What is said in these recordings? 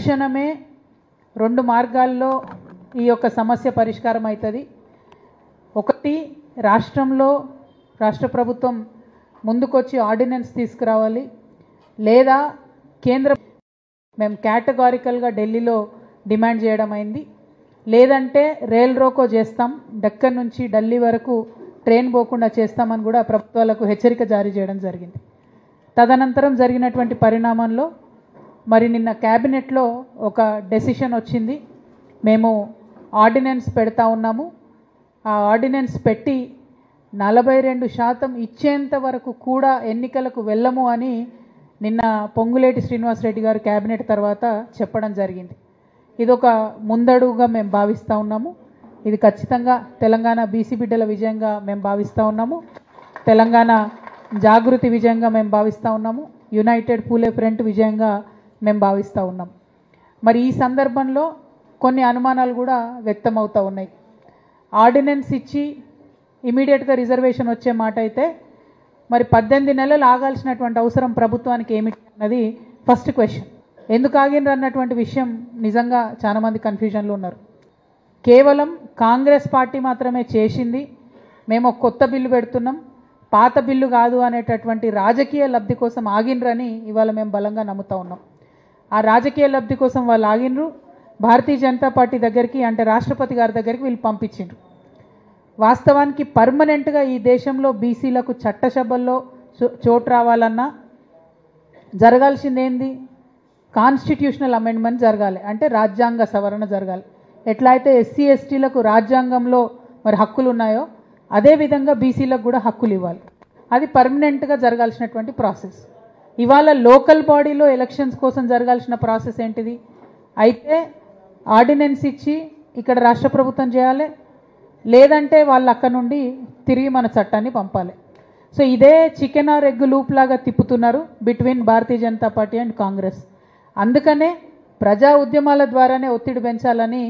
తక్షణమే 2 మార్గాల్లో ఈ యొక్క సమస్య పరిష్కారం అవుతుంది. ఒకటి, రాష్ట్ర ప్రభుత్వం ముందుకొచ్చి ఆర్డినెన్స్ తీసుకురావాలి, లేదా కేంద్ర మేము కేటగారికల్గా ఢిల్లీలో డిమాండ్ చేయడం అయింది. లేదంటే రైల్ రోకో చేస్తాం, డక్కన్ నుంచి ఢిల్లీ వరకు ట్రైన్ పోకుండా చేస్తామని కూడా ప్రభుత్వాలకు హెచ్చరిక జారీ చేయడం జరిగింది. తదనంతరం జరిగినటువంటి పరిణామంలో మరి నిన్న క్యాబినెట్లో ఒక డెసిషన్ వచ్చింది. మేము ఆర్డినెన్స్ పెడతా ఉన్నాము. ఆ ఆర్డినెన్స్ పెట్టి 42% ఇచ్చేంత వరకు కూడా ఎన్నికలకు వెళ్ళము అని నిన్న పొంగులేటి శ్రీనివాసరెడ్డి గారు క్యాబినెట్ తర్వాత చెప్పడం జరిగింది. ఇది ఒక ముందడుగుగా మేము భావిస్తూ ఉన్నాము. ఇది ఖచ్చితంగా తెలంగాణ బీసీ బిడ్డల విజయంగా మేము భావిస్తూ ఉన్నాము. తెలంగాణ జాగృతి విజయంగా మేము భావిస్తూ ఉన్నాము. యునైటెడ్ పూలే ఫ్రంట్ విజయంగా మేము భావిస్తూ ఉన్నాం. మరి ఈ సందర్భంలో కొన్ని అనుమానాలు కూడా వ్యక్తమవుతూ ఉన్నాయి. ఆర్డినెన్స్ ఇచ్చి ఇమీడియట్గా రిజర్వేషన్ వచ్చే మాట అయితే మరి 18 నెలలు ఆగాల్సినటువంటి అవసరం ప్రభుత్వానికి ఏమిటి అన్నది ఫస్ట్ క్వశ్చన్. ఎందుకు ఆగినరు అన్నటువంటి విషయం నిజంగా చాలామంది కన్ఫ్యూజన్లో ఉన్నారు. కేవలం కాంగ్రెస్ పార్టీ మాత్రమే చేసింది, మేము ఒక కొత్త బిల్లు పెడుతున్నాం, పాత బిల్లు కాదు అనేటటువంటి రాజకీయ లబ్ధి కోసం ఆగినరని ఇవాళ మేము బలంగా నమ్ముతా ఉన్నాం. ఆ రాజకీయ లబ్ధి కోసం వాళ్ళు ఆగినరు. భారతీయ జనతా పార్టీ దగ్గరికి, అంటే రాష్ట్రపతి గారి దగ్గరికి వీళ్ళు పంపించిండ్రు. వాస్తవానికి పర్మనెంట్గా ఈ దేశంలో బీసీలకు చట్టసభల్లో చోటు రావాలన్నా జరగాల్సింది ఏంది? కాన్స్టిట్యూషనల్ అమెండ్మెంట్ జరగాలి, అంటే రాజ్యాంగ సవరణ జరగాలి. ఎట్లా అయితే ఎస్సీ ఎస్టీలకు రాజ్యాంగంలో మరి హక్కులు ఉన్నాయో అదేవిధంగా బీసీలకు కూడా హక్కులు ఇవ్వాలి. అది పర్మనెంట్గా జరగాల్సినటువంటి ప్రాసెస్. ఇవాళ లోకల్ బాడీలో ఎలక్షన్స్ కోసం జరగాల్సిన ప్రాసెస్ ఏంటిది? అయితే ఆర్డినెన్స్ ఇచ్చి ఇక్కడ రాష్ట్ర ప్రభుత్వం చేయాలి, లేదంటే వాళ్ళు అక్కడ నుండి తిరిగి మన చట్టాన్ని పంపాలి. సో ఇదే చికెన్ ఆర్ ఎగ్ లూప్ లాగా తిప్పుతున్నారు between Bharatiya Janata party and Congress. అందుకనే ప్రజా ఉద్యమాల ద్వారానే ఒత్తిడి పెంచాలని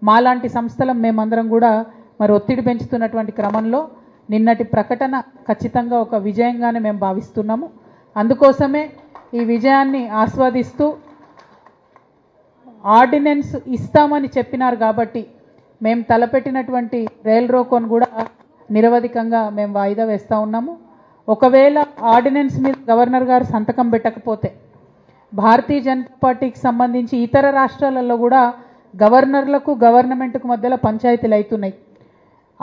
మాలాంటి సంస్థలం మేమందరం కూడా మరి ఒత్తిడి పెంచుతున్నటువంటి క్రమంలో నిన్నటి ప్రకటన ఖచ్చితంగా ఒక విజయంగానే మేము భావిస్తున్నాము. అందుకోసమే ఈ విజయాన్ని ఆస్వాదిస్తూ ఆర్డినెన్స్ ఇస్తామని చెప్పినారు కాబట్టి మేము తలపెట్టినటువంటి రైల్ రోకోను కూడా నిరవధికంగా మేము వాయిదా వేస్తూ ఉన్నాము. ఒకవేళ ఆర్డినెన్స్ మీద గవర్నర్ గారు సంతకం పెట్టకపోతే భారతీయ జనతా పార్టీకి సంబంధించి ఇతర రాష్ట్రాలలో కూడా గవర్నర్లకు గవర్నమెంట్కు మధ్యలో పంచాయతీలు అవుతున్నాయి.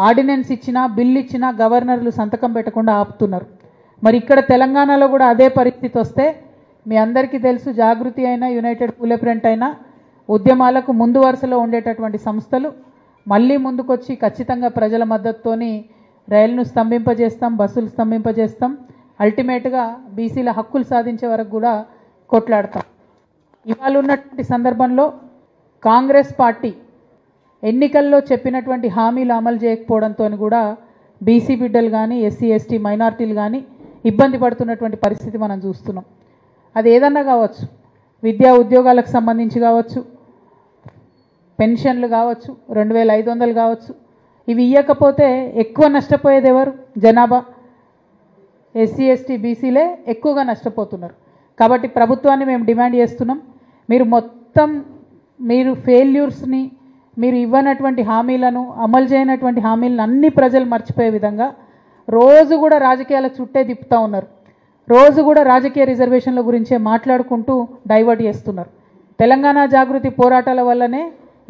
ఆర్డినెన్స్ ఇచ్చినా బిల్లు ఇచ్చినా గవర్నర్లు సంతకం పెట్టకుండా ఆపుతున్నారు. మరి ఇక్కడ తెలంగాణలో కూడా అదే పరిస్థితి వస్తే మీ అందరికీ తెలుసు, జాగృతి అయినా యునైటెడ్ పూలే ఫ్రంట్ అయినా ఉద్యమాలకు ముందు వరుసలో ఉండేటటువంటి సంస్థలు మళ్ళీ ముందుకొచ్చి ఖచ్చితంగా ప్రజల మద్దతుతోని రైలును స్తంభింపజేస్తాం, బస్సులు స్తంభింపజేస్తాం, అల్టిమేట్గా బీసీల హక్కులు సాధించే వరకు కూడా కొట్లాడతాం. ఇవాళ ఉన్నటువంటి సందర్భంలో కాంగ్రెస్ పార్టీ ఎన్నికల్లో చెప్పినటువంటి హామీలు అమలు చేయకపోవడంతో కూడా బీసీ బిడ్డలు కానీ ఎస్సీ ఎస్టీ మైనార్టీలు కానీ ఇబ్బంది పడుతున్నటువంటి పరిస్థితి మనం చూస్తున్నాం. అది ఏదన్నా కావచ్చు, విద్యా ఉద్యోగాలకు సంబంధించి కావచ్చు, పెన్షన్లు కావచ్చు, 2500 కావచ్చు. ఇవి ఇవ్వకపోతే ఎక్కువ నష్టపోయేది ఎవరు? జనాభా. ఎస్సీ ఎస్టీ బీసీలే ఎక్కువగా నష్టపోతున్నారు. కాబట్టి ప్రభుత్వాన్ని మేము డిమాండ్ చేస్తున్నాం, మీరు ఫెయిల్యూర్స్ని, మీరు ఇవ్వనటువంటి హామీలను, అమలు చేయనటువంటి హామీలను అన్ని ప్రజలు మర్చిపోయే విధంగా రోజు కూడా రాజకీయాల చుట్టే తిప్పుతూ ఉన్నారు. రోజు కూడా రాజకీయ రిజర్వేషన్ల గురించే మాట్లాడుకుంటూ డైవర్ట్ చేస్తున్నారు. తెలంగాణ జాగృతి పోరాటాల వల్లనే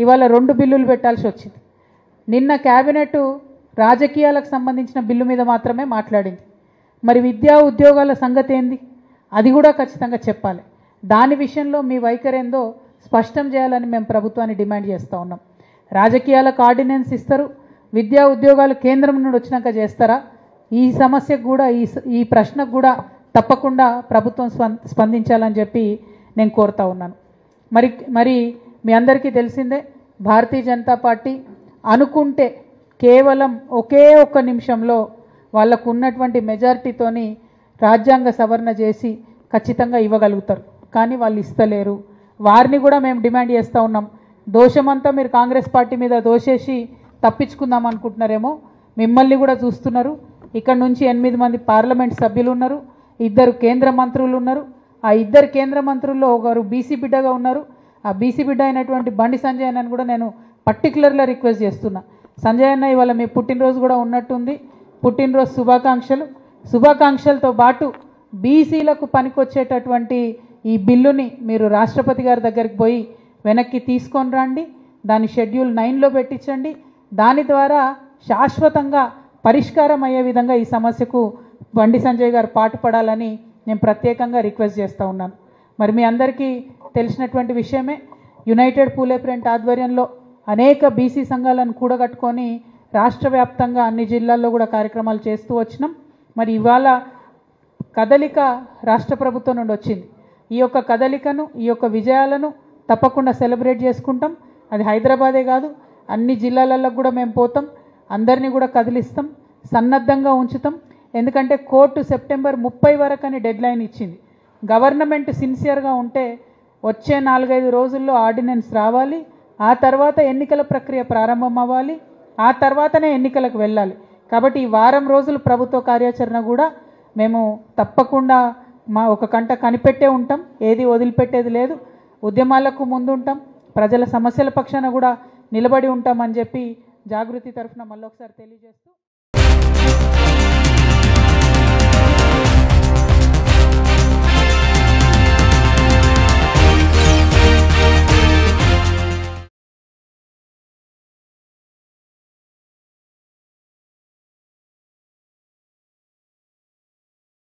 ఇవాళ 2 బిల్లులు పెట్టాల్సి వచ్చింది. నిన్న క్యాబినెట్ రాజకీయాలకు సంబంధించిన బిల్లు మీద మాత్రమే మాట్లాడింది. మరి విద్యా ఉద్యోగాల సంగతి ఏంది? అది కూడా ఖచ్చితంగా చెప్పాలి. దాని విషయంలో మీ వైఖరేందో స్పష్టం చేయాలని మేము ప్రభుత్వాన్ని డిమాండ్ చేస్తూ ఉన్నాం. రాజకీయాలకు ఆర్డినెన్స్ ఇస్తారు, విద్యా ఉద్యోగాలు కేంద్రం నుండి వచ్చినాక చేస్తారా? ఈ సమస్యకు కూడా ఈ ప్రశ్నకు కూడా తప్పకుండా ప్రభుత్వం స్పందించాలని చెప్పి నేను కోరుతా ఉన్నాను. మరి మీ అందరికీ తెలిసిందే, భారతీయ జనతా పార్టీ అనుకుంటే కేవలం ఒకే ఒక్క నిమిషంలో వాళ్ళకు ఉన్నటువంటి మెజారిటీతోని రాజ్యాంగ సవరణ చేసి ఖచ్చితంగా ఇవ్వగలుగుతారు. కానీ వాళ్ళు ఇస్తలేరు. వారిని కూడా మేము డిమాండ్ చేస్తూ ఉన్నాం. దోషమంతా మీరు కాంగ్రెస్ పార్టీ మీద దోషేసి తప్పించుకుందాం అనుకుంటున్నారేమో. మిమ్మల్ని కూడా చూస్తున్నారు. ఇక్కడ నుంచి 8 మంది పార్లమెంట్ సభ్యులు ఉన్నారు, 2 కేంద్ర మంత్రులు ఉన్నారు. ఆ 2 కేంద్ర మంత్రుల్లో ఒకరు బీసీ బిడ్డగా ఉన్నారు, ఆ బీసీ బిడ్డ అయినటువంటి బండి సంజయ్ అన్నని కూడా నేను పర్టికులర్గా రిక్వెస్ట్ చేస్తున్నా. సంజయ్ అన్న ఇవాళ మీ పుట్టినరోజు కూడా ఉన్నట్టుంది, పుట్టినరోజు శుభాకాంక్షలతో పాటు బీసీలకు పనికొచ్చేటటువంటి ఈ బిల్లుని మీరు రాష్ట్రపతి గారి దగ్గరికి పోయి వెనక్కి తీసుకొని రండి, దాని షెడ్యూల్ 9లో పెట్టించండి. దాని ద్వారా శాశ్వతంగా పరిష్కారం అయ్యే విధంగా ఈ సమస్యకు బండి సంజయ్ గారు పాటుపడాలని నేను ప్రత్యేకంగా రిక్వెస్ట్ చేస్తూ ఉన్నాను. మరి మీ అందరికీ తెలిసినటువంటి విషయమే, యునైటెడ్ పూలే ప్రింట్ ఆధ్వర్యంలో అనేక బీసీ సంఘాలను కూడగట్టుకొని రాష్ట్ర వ్యాప్తంగా అన్ని జిల్లాల్లో కూడా కార్యక్రమాలు చేస్తూ వచ్చినాం. మరి ఇవాళ కదలిక రాష్ట్ర ప్రభుత్వం నుండి వచ్చింది. ఈ యొక్క కదలికను, ఈ యొక్క విజయాలను తప్పకుండా సెలబ్రేట్ చేసుకుంటాం. అది హైదరాబాదే కాదు, అన్ని జిల్లాలలో కూడా మేము పోతాం, అందరినీ కూడా కదిలిస్తాం, సన్నద్ధంగా ఉంచుతాం. ఎందుకంటే కోర్టు సెప్టెంబర్ 30 వరకు అని డెడ్లైన్ ఇచ్చింది. గవర్నమెంట్ సిన్సియర్గా ఉంటే వచ్చే 4-5 రోజుల్లో ఆర్డినెన్స్ రావాలి, ఆ తర్వాత ఎన్నికల ప్రక్రియ ప్రారంభం అవ్వాలి, ఆ తర్వాతనే ఎన్నికలకు వెళ్ళాలి. కాబట్టి ఈ వారం రోజులు ప్రభుత్వ కార్యాచరణ కూడా మేము తప్పకుండా ఒక కంట కనిపెట్టే ఉంటాం, ఏది వదిలిపెట్టేది లేదు. ఉద్యమాలకు ముందు ఉంటాం, ప్రజల సమస్యల పక్షాన కూడా నిలబడి ఉంటామని చెప్పి జాగృతి తరఫున మళ్ళొకసారి తెలియజేస్తూ